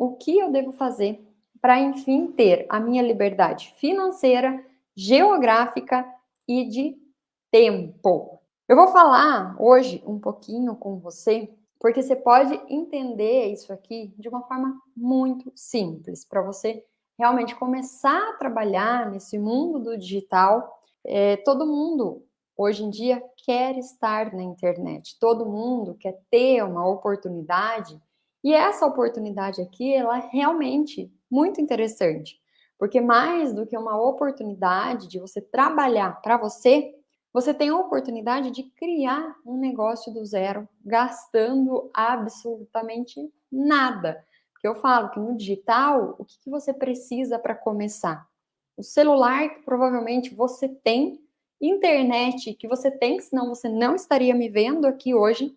o que eu devo fazer para, enfim, ter a minha liberdade financeira, geográfica e de tempo. Eu vou falar hoje um pouquinho com você, porque você pode entender isso aqui de uma forma muito simples, para você realmente começar a trabalhar nesse mundo do digital. Todo mundo hoje em dia quer estar na internet, todo mundo quer ter uma oportunidade, e essa oportunidade aqui, ela é realmente muito interessante, porque mais do que uma oportunidade de você trabalhar para você, você tem a oportunidade de criar um negócio do zero, gastando absolutamente nada. Porque eu falo que no digital, o que você precisa para começar? O celular que provavelmente você tem, internet que você tem, senão você não estaria me vendo aqui hoje,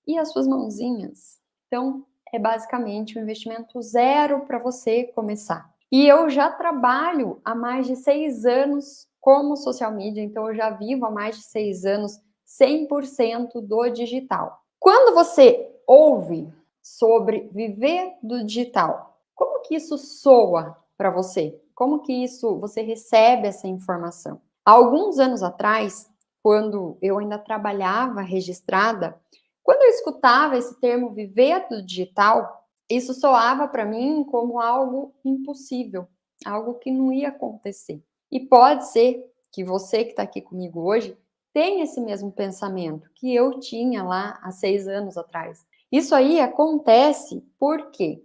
e as suas mãozinhas. Então, é basicamente um investimento zero para você começar. E eu já trabalho há mais de 6 anos como social media, então eu já vivo há mais de 6 anos 100% do digital. Quando você ouve sobre viver do digital, como que isso soa para você? Como que isso você recebe essa informação? Há alguns anos atrás, quando eu ainda trabalhava registrada, quando eu escutava esse termo viver do digital, isso soava para mim como algo impossível, algo que não ia acontecer. E pode ser que você que está aqui comigo hoje tenha esse mesmo pensamento que eu tinha lá há 6 anos atrás. Isso aí acontece porque,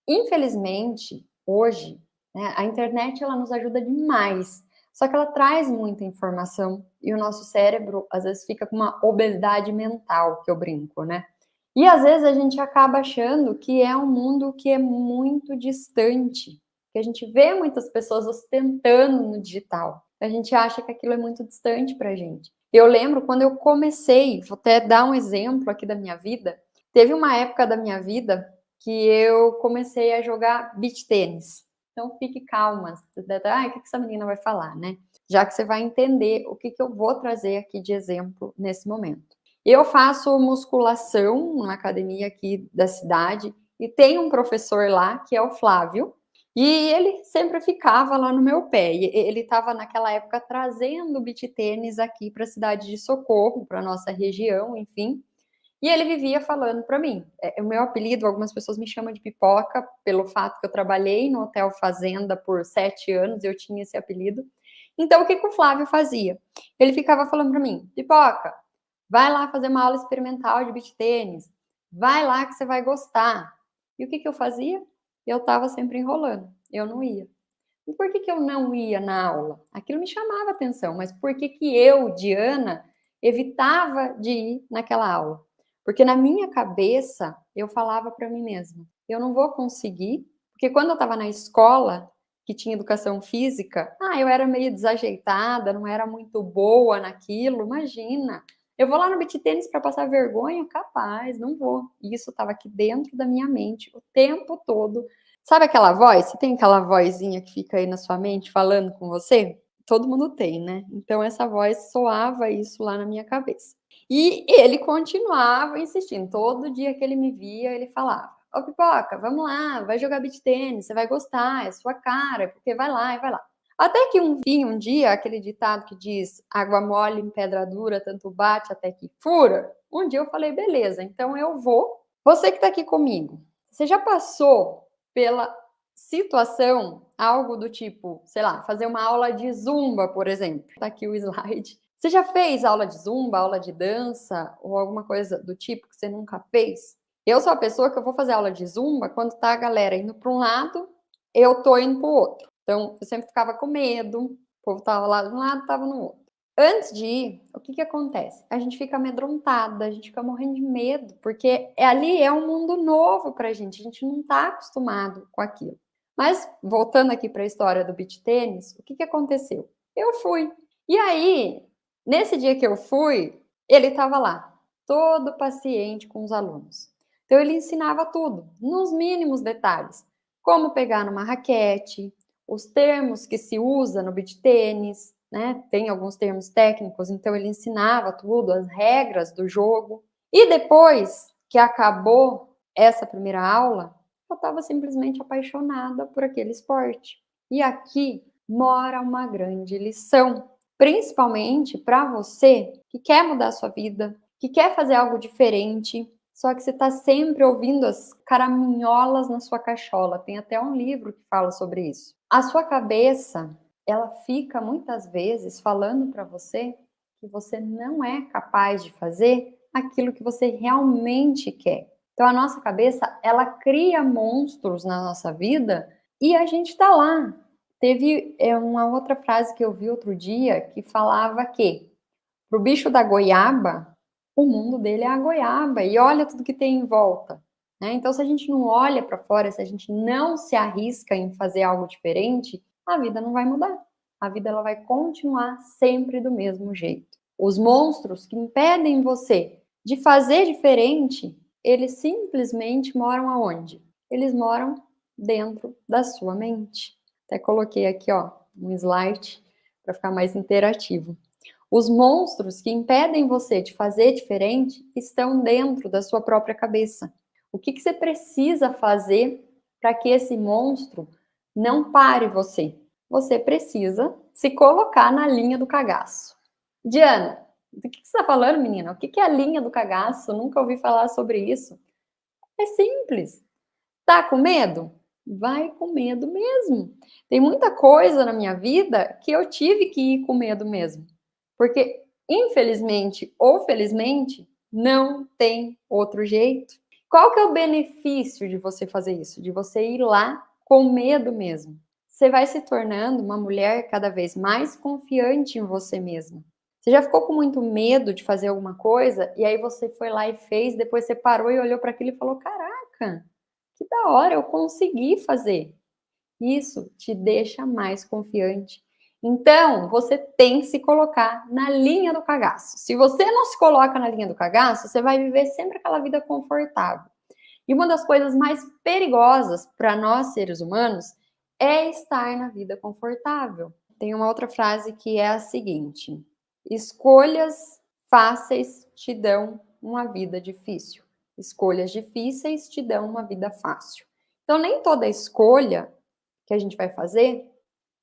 infelizmente, hoje, né, a internet ela nos ajuda demais, só que ela traz muita informação e o nosso cérebro às vezes fica com uma obesidade mental, que eu brinco, né? E às vezes a gente acaba achando que é um mundo que é muito distante, que a gente vê muitas pessoas ostentando no digital. A gente acha que aquilo é muito distante para a gente. Eu lembro quando eu comecei, vou até dar um exemplo aqui da minha vida, teve uma época da minha vida que eu comecei a jogar beach tênis. Então fique calma, o que essa menina vai falar, né? Já que você vai entender o que eu vou trazer aqui de exemplo nesse momento. Eu faço musculação na academia aqui da cidade e tem um professor lá que é o Flávio, e ele sempre ficava lá no meu pé. E ele estava naquela época trazendo o beach tênis aqui para a cidade de Socorro, para nossa região, enfim. E ele vivia falando para mim. O meu apelido, algumas pessoas me chamam de Pipoca, pelo fato que eu trabalhei no Hotel Fazenda por 7 anos, eu tinha esse apelido. Então, o que o Flávio fazia? Ele ficava falando para mim, Pipoca, vai lá fazer uma aula experimental de beach tênis, vai lá que você vai gostar. E o que eu fazia? Eu estava sempre enrolando, eu não ia. E por que eu não ia na aula? Aquilo me chamava atenção, mas por que eu, Diana, evitava de ir naquela aula? Porque na minha cabeça eu falava para mim mesma, eu não vou conseguir, porque quando eu estava na escola, que tinha educação física, eu era meio desajeitada, não era muito boa naquilo, imagina. Eu vou lá no beach tênis para passar vergonha? Capaz, não vou. E isso estava aqui dentro da minha mente o tempo todo. Sabe aquela voz? Você tem aquela vozinha que fica aí na sua mente falando com você? Todo mundo tem, né? Então essa voz soava isso lá na minha cabeça. E ele continuava insistindo. Todo dia que ele me via, ele falava: Ô Pipoca, vamos lá, vai jogar beach tênis, você vai gostar, é sua cara, porque vai lá e vai lá. Até que um dia, aquele ditado que diz água mole em pedra dura, tanto bate até que fura. Um dia eu falei, beleza, então eu vou. Você que tá aqui comigo, você já passou pela situação, algo do tipo, sei lá, fazer uma aula de zumba, por exemplo. Tá aqui o slide. Você já fez aula de zumba, aula de dança ou alguma coisa do tipo que você nunca fez? Eu sou a pessoa que eu vou fazer aula de zumba quando tá a galera indo para um lado, eu tô indo para o outro. Então, eu sempre ficava com medo, o povo tava lá de um lado, tava no outro. Antes de ir, o que acontece? A gente fica amedrontada, a gente fica morrendo de medo, porque ali é um mundo novo pra gente, a gente não tá acostumado com aquilo. Mas, voltando aqui para a história do beach tênis, o que aconteceu? Eu fui. E aí, nesse dia que eu fui, ele estava lá, todo paciente com os alunos. Então, ele ensinava tudo, nos mínimos detalhes. Como pegar numa raquete, os termos que se usa no beach tênis, né? Tem alguns termos técnicos, então ele ensinava tudo, as regras do jogo. E depois que acabou essa primeira aula, eu estava simplesmente apaixonada por aquele esporte. E aqui mora uma grande lição, principalmente para você que quer mudar a sua vida, que quer fazer algo diferente, só que você está sempre ouvindo as caraminholas na sua cachola. Tem até um livro que fala sobre isso. A sua cabeça, ela fica muitas vezes falando para você que você não é capaz de fazer aquilo que você realmente quer. Então a nossa cabeça, ela cria monstros na nossa vida e a gente tá lá. Teve uma outra frase que eu vi outro dia que falava que pro bicho da goiaba, o mundo dele é a goiaba e olha tudo que tem em volta, né? Então se a gente não olha para fora, se a gente não se arrisca em fazer algo diferente, a vida não vai mudar. A vida ela vai continuar sempre do mesmo jeito. Os monstros que impedem você de fazer diferente, eles simplesmente moram aonde? Eles moram dentro da sua mente. Até coloquei aqui, ó, um slide para ficar mais interativo. Os monstros que impedem você de fazer diferente estão dentro da sua própria cabeça. O que você precisa fazer para que esse monstro não pare você? Você precisa se colocar na linha do cagaço. Diana, do que você está falando, menina? O que é a linha do cagaço? Nunca ouvi falar sobre isso. É simples. Tá com medo? Vai com medo mesmo. Tem muita coisa na minha vida que eu tive que ir com medo mesmo. Porque, infelizmente ou felizmente, não tem outro jeito. Qual que é o benefício de você fazer isso? De você ir lá com medo mesmo. Você vai se tornando uma mulher cada vez mais confiante em você mesma. Você já ficou com muito medo de fazer alguma coisa e aí você foi lá e fez, depois você parou e olhou para aquilo e falou: "Caraca, que da hora, eu consegui fazer". Isso te deixa mais confiante. Então, você tem que se colocar na linha do cagaço. Se você não se coloca na linha do cagaço, você vai viver sempre aquela vida confortável. E uma das coisas mais perigosas para nós seres humanos é estar na vida confortável. Tem uma outra frase que é a seguinte: escolhas fáceis te dão uma vida difícil. Escolhas difíceis te dão uma vida fácil. Então, nem toda escolha que a gente vai fazer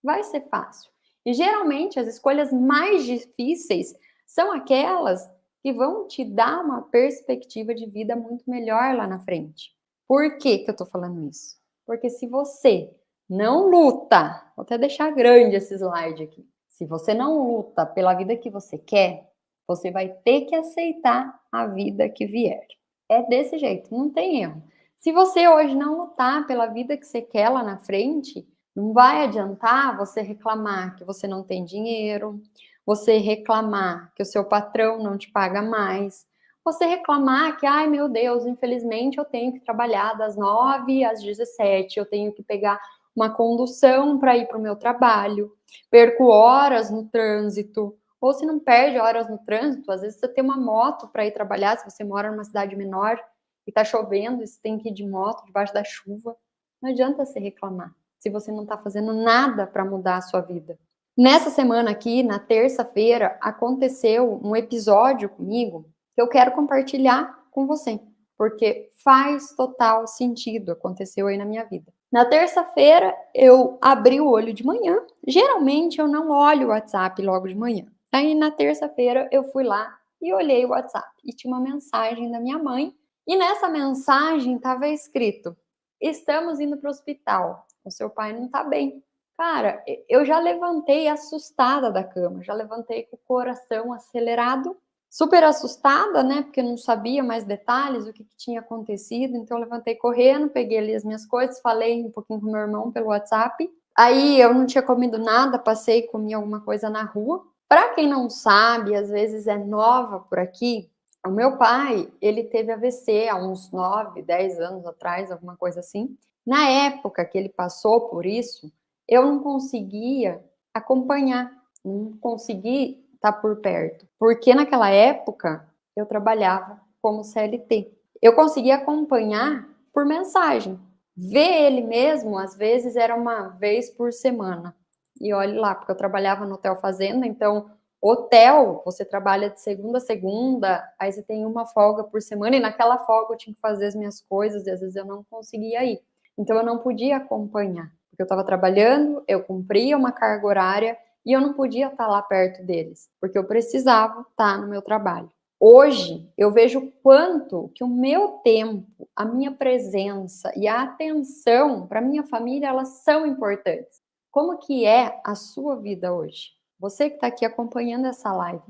vai ser fácil. E geralmente as escolhas mais difíceis são aquelas que vão te dar uma perspectiva de vida muito melhor lá na frente. Por que que eu tô falando isso? Porque se você não luta, vou até deixar grande esse slide aqui. Se você não luta pela vida que você quer, você vai ter que aceitar a vida que vier. É desse jeito, não tem erro. Se você hoje não lutar pela vida que você quer lá na frente, não vai adiantar você reclamar que você não tem dinheiro, você reclamar que o seu patrão não te paga mais, você reclamar que, ai meu Deus, infelizmente eu tenho que trabalhar das 9 às 17, eu tenho que pegar uma condução para ir para o meu trabalho, perco horas no trânsito, ou se não perde horas no trânsito, às vezes você tem uma moto para ir trabalhar, se você mora numa cidade menor e está chovendo, e você tem que ir de moto debaixo da chuva, não adianta você reclamar se você não está fazendo nada para mudar a sua vida. Nessa semana aqui, na terça-feira, aconteceu um episódio comigo que eu quero compartilhar com você, porque faz total sentido, aconteceu aí na minha vida. Na terça-feira, eu abri o olho de manhã. Geralmente, eu não olho o WhatsApp logo de manhã. Aí, na terça-feira, eu fui lá e olhei o WhatsApp. E tinha uma mensagem da minha mãe. E nessa mensagem estava escrito: estamos indo para o hospital. O seu pai não está bem. Cara, eu já levantei assustada da cama, já levantei com o coração acelerado, super assustada, né? Porque eu não sabia mais detalhes, o que tinha acontecido. Então, eu levantei correndo, peguei ali as minhas coisas, falei um pouquinho com meu irmão pelo WhatsApp. Aí, eu não tinha comido nada, passei e comi alguma coisa na rua. Para quem não sabe, às vezes é nova por aqui, o meu pai, ele teve AVC há uns 9, 10 anos atrás, alguma coisa assim. Na época que ele passou por isso, eu não conseguia acompanhar, não consegui estar por perto, porque naquela época eu trabalhava como CLT. Eu conseguia acompanhar por mensagem. Ver ele mesmo, às vezes, era uma vez por semana. E olhe lá, porque eu trabalhava no Hotel Fazenda, então hotel, você trabalha de segunda a segunda, aí você tem uma folga por semana, e naquela folga eu tinha que fazer as minhas coisas, e às vezes eu não conseguia ir. Então eu não podia acompanhar, porque eu estava trabalhando, eu cumpria uma carga horária e eu não podia estar lá perto deles, porque eu precisava estar no meu trabalho. Hoje eu vejo o quanto que o meu tempo, a minha presença e a atenção para minha família, elas são importantes. Como que é a sua vida hoje? Você que está aqui acompanhando essa live,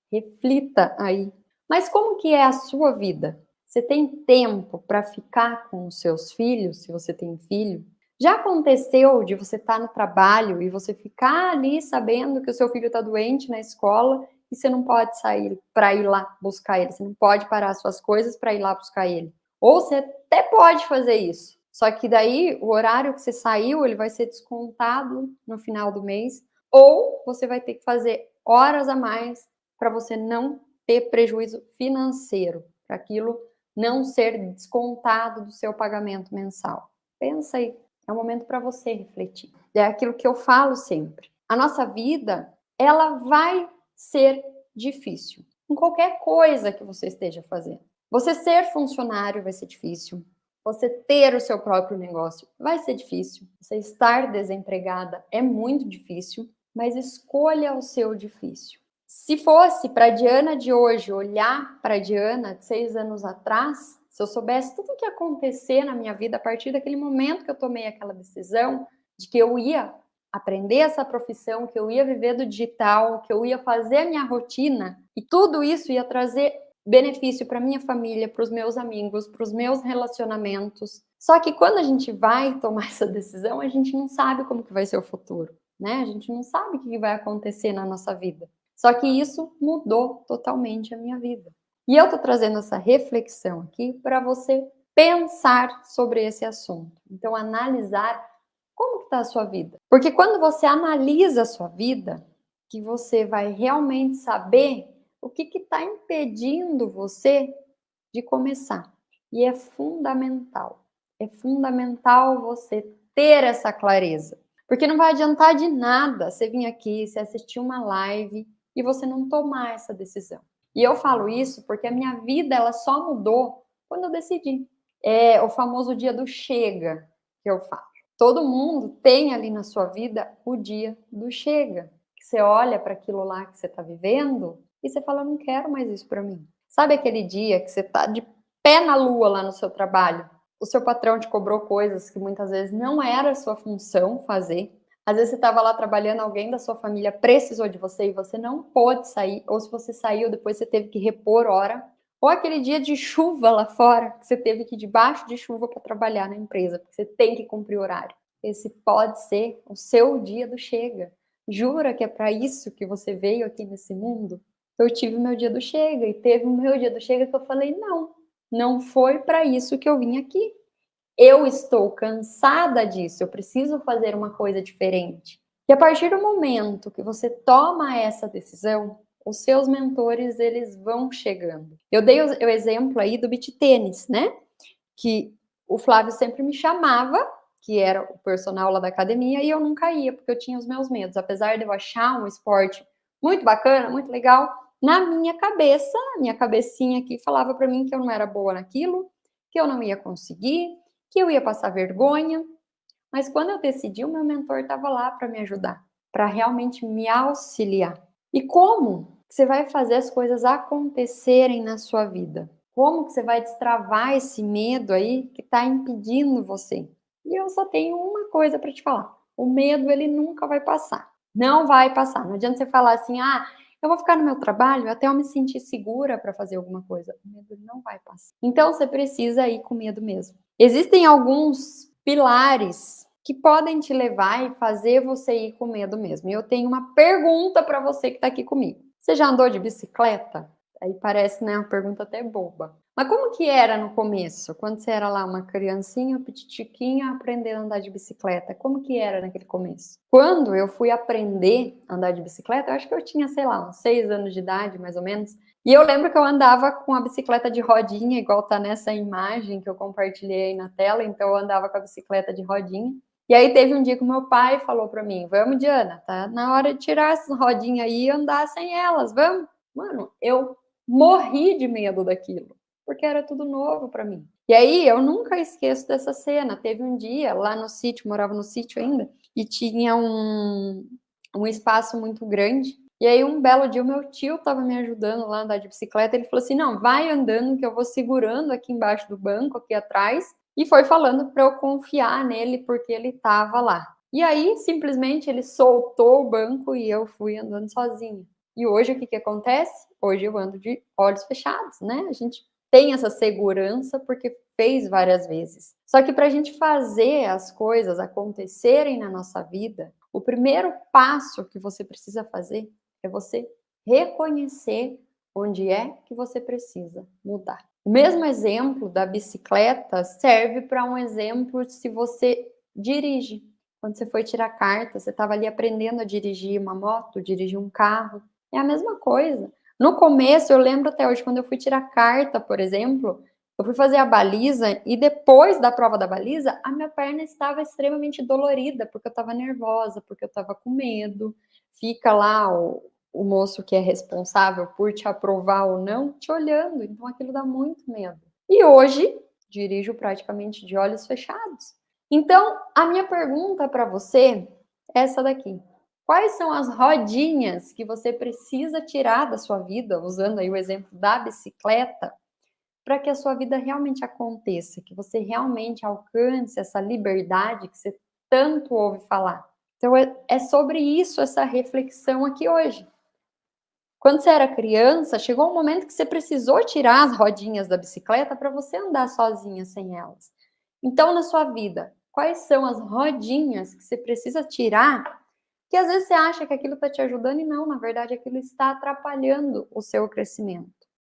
reflita aí. Mas como que é a sua vida? Você tem tempo para ficar com os seus filhos, se você tem filho? Já aconteceu de você estar no trabalho e você ficar ali sabendo que o seu filho está doente na escola e você não pode sair para ir lá buscar ele, você não pode parar suas coisas para ir lá buscar ele. Ou você até pode fazer isso, só que daí o horário que você saiu, ele vai ser descontado no final do mês, ou você vai ter que fazer horas a mais para você não ter prejuízo financeiro, para aquilo não ser descontado do seu pagamento mensal. Pensa aí, é um momento para você refletir. É aquilo que eu falo sempre. A nossa vida, ela vai ser difícil. Em qualquer coisa que você esteja fazendo. Você ser funcionário vai ser difícil. Você ter o seu próprio negócio vai ser difícil. Você estar desempregada é muito difícil, mas escolha o seu difícil. Se fosse para a Diana de hoje olhar para a Diana de 6 anos atrás, se eu soubesse tudo o que ia acontecer na minha vida a partir daquele momento que eu tomei aquela decisão de que eu ia aprender essa profissão, que eu ia viver do digital, que eu ia fazer a minha rotina e tudo isso ia trazer benefício para minha família, para os meus amigos, para os meus relacionamentos. Só que quando a gente vai tomar essa decisão, a gente não sabe como que vai ser o futuro, né? A gente não sabe o que vai acontecer na nossa vida. Só que isso mudou totalmente a minha vida. E eu tô trazendo essa reflexão aqui para você pensar sobre esse assunto. Então, analisar como que está a sua vida. Porque quando você analisa a sua vida, que você vai realmente saber o que está impedindo você de começar. E é fundamental. É fundamental você ter essa clareza. Porque não vai adiantar de nada você vir aqui, você assistir uma live e você não tomar essa decisão. E eu falo isso porque a minha vida ela só mudou quando eu decidi. É o famoso dia do chega que eu falo. Todo mundo tem ali na sua vida o dia do chega. Que você olha para aquilo lá que você está vivendo e você fala, não quero mais isso para mim. Sabe aquele dia que você está de pé na lua lá no seu trabalho? O seu patrão te cobrou coisas que muitas vezes não era a sua função fazer. Às vezes você estava lá trabalhando, alguém da sua família precisou de você e você não pôde sair, ou se você saiu, depois você teve que repor hora. Ou aquele dia de chuva lá fora, que você teve que ir debaixo de chuva para trabalhar na empresa, porque você tem que cumprir horário. Esse pode ser o seu dia do chega. Jura que é para isso que você veio aqui nesse mundo? Eu tive o meu dia do chega e teve o meu dia do chega que eu falei, não foi para isso que eu vim aqui. Eu estou cansada disso, eu preciso fazer uma coisa diferente. E a partir do momento que você toma essa decisão, os seus mentores, eles vão chegando. Eu dei o exemplo aí do beach tênis, né? Que o Flávio sempre me chamava, que era o personal lá da academia, e eu nunca ia, porque eu tinha os meus medos. Apesar de eu achar um esporte muito bacana, muito legal, na minha cabeça, minha cabecinha aqui falava para mim que eu não era boa naquilo, que eu não ia conseguir, que eu ia passar vergonha. Mas quando eu decidi, o meu mentor estava lá para me ajudar, para realmente me auxiliar. E como você vai fazer as coisas acontecerem na sua vida? Como que você vai destravar esse medo aí que está impedindo você? E eu só tenho uma coisa para te falar. O medo, ele nunca vai passar. Não vai passar. Não adianta você falar assim, eu vou ficar no meu trabalho até eu me sentir segura para fazer alguma coisa. O medo não vai passar. Então, você precisa ir com medo mesmo. Existem alguns pilares que podem te levar e fazer você ir com medo mesmo. E eu tenho uma pergunta para você que está aqui comigo. Você já andou de bicicleta? Aí parece, né, uma pergunta até boba. Mas como que era no começo? Quando você era lá uma criancinha, petitiquinha, aprendendo a andar de bicicleta? Como que era naquele começo? Quando eu fui aprender a andar de bicicleta, eu acho que eu tinha, sei lá, uns 6 anos de idade, mais ou menos. E eu lembro que eu andava com a bicicleta de rodinha, igual tá nessa imagem que eu compartilhei aí na tela. Então eu andava com a bicicleta de rodinha. E aí teve um dia que o meu pai falou para mim, vamos, Diana, tá na hora de tirar essas rodinhas aí e andar sem elas, vamos? Mano, eu morri de medo daquilo, porque era tudo novo para mim. E aí eu nunca esqueço dessa cena. Teve um dia lá no sítio, morava no sítio ainda, e tinha um espaço muito grande. E aí um belo dia o meu tio estava me ajudando lá a andar de bicicleta. Ele falou assim: não, vai andando que eu vou segurando aqui embaixo do banco, aqui atrás. E foi falando para eu confiar nele porque ele estava lá. E aí simplesmente ele soltou o banco e eu fui andando sozinha. E hoje o que que acontece? Hoje eu ando de olhos fechados, né? A gente tem essa segurança porque fez várias vezes. Só que para a gente fazer as coisas acontecerem na nossa vida, o primeiro passo que você precisa fazer é você reconhecer onde é que você precisa mudar. O mesmo exemplo da bicicleta serve para um exemplo se você dirige. Quando você foi tirar carta, você estava ali aprendendo a dirigir uma moto, dirigir um carro. É a mesma coisa. No começo, eu lembro até hoje, quando eu fui tirar carta, por exemplo, eu fui fazer a baliza e depois da prova da baliza, a minha perna estava extremamente dolorida, porque eu estava nervosa, porque eu estava com medo. Fica lá o moço que é responsável por te aprovar ou não, te olhando. Então aquilo dá muito medo. E hoje, dirijo praticamente de olhos fechados. Então, a minha pergunta para você é essa daqui. Quais são as rodinhas que você precisa tirar da sua vida, usando aí o exemplo da bicicleta, para que a sua vida realmente aconteça, que você realmente alcance essa liberdade que você tanto ouve falar? Então, é sobre isso essa reflexão aqui hoje. Quando você era criança, chegou um momento que você precisou tirar as rodinhas da bicicleta para você andar sozinha sem elas. Então, na sua vida, quais são as rodinhas que você precisa tirar, que às vezes você acha que aquilo está te ajudando e não, na verdade, aquilo está atrapalhando o seu crescimento?